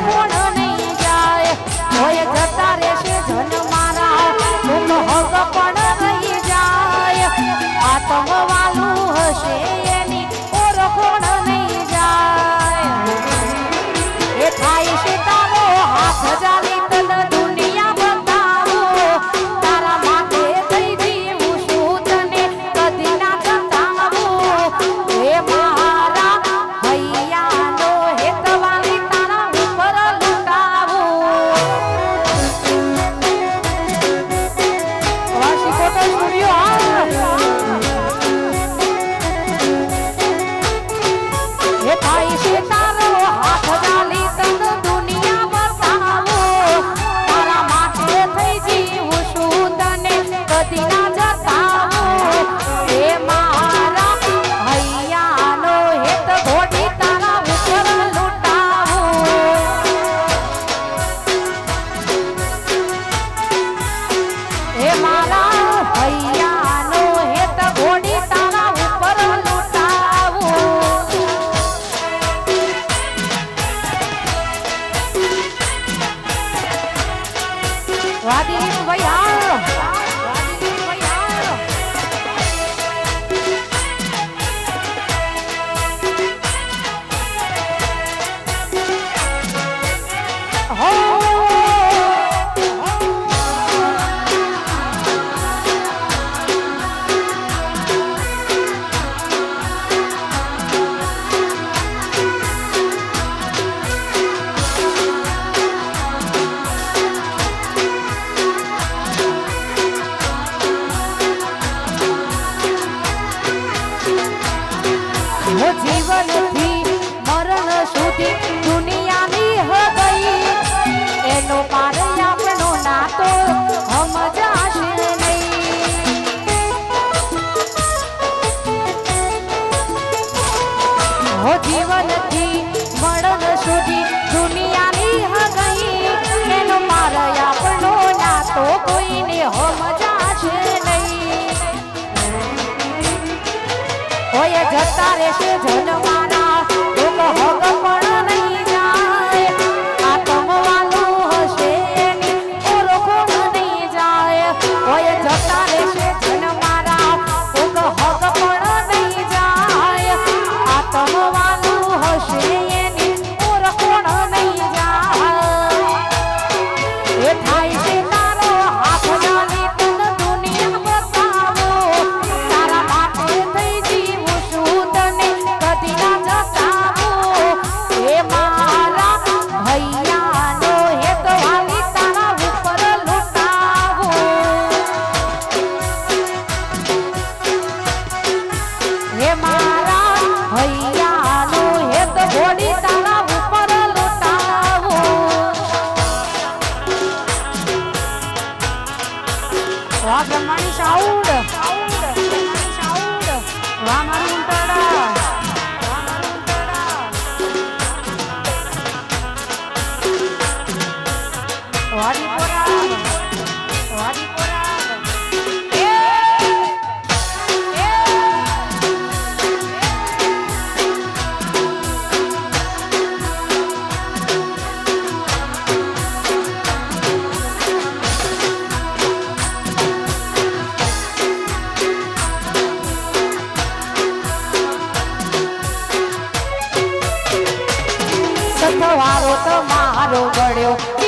કોણ નહીં જાય હોય જતા રહેશે જન મારા તું હક પણ રહી જાય આત્મવાલું હશે એની ઓળખોણ નહીં જાય એ થાય છે તારો હાથ જાલી તન દુનિયા બતાવો તારા માટે થઈ જીવું છું તને કદી ના જતાવું એ મારા હૈયાનો હેતવાલી તારા ઉપર લૂંટાવું વાસી કોટો સ્ટુડિયો એ થાય છે તારો હાથ જાલી તન દુનિયા બતાવો તારા માટે થઈ જીવું છું તને કદી ના જતાવું એ મારા હૈયાનો હેત ઘોડી તારા ઉપર લૂંટાવું એ મારા હૈયાનો હેત ઘોડી તારા ઉપર લૂંટાવું વાદી ભૈયા વાદી ભૈયા હો જીવનથી મરણ સુધી દુનિયાની હ ગઈ એનો પાર આપણો નાતો સમજાશે નહીં હો જીવનથી મરણ સુધી દુનિયાની હ ગઈ એનો પાર આપણો નાતો કોઈને સમજાશે નહીં હોય જતા રહેશે જન મારા લોકો હગ પણ નહીં જાય આત્મવાલું હશે એની ઓળખોણ નહીં જાય હોય જતા રહેશે જન મારા લોકો હગ પણ નહીં જાય આત્મવાલું હશે એની ઓળખોણ નહીં જાય એ થાય છે તારો હાથ જાલી તન દુનિયા બતાવો તારા માટે થઈ જીવું છું તને કદી ના જતાવું એ મારા હૈયાનો હેત વાલી તારા ઉપર લૂંટાવું એ મારા હૈયાનો હેત ઘોડી તારા ઉપર લૂંટાવું વાહ બ્રહ્માણી સાઉન્ડ વાહ મારું ઉંટાડા વાડીપોરા સથવારો તમારો ગળ્યો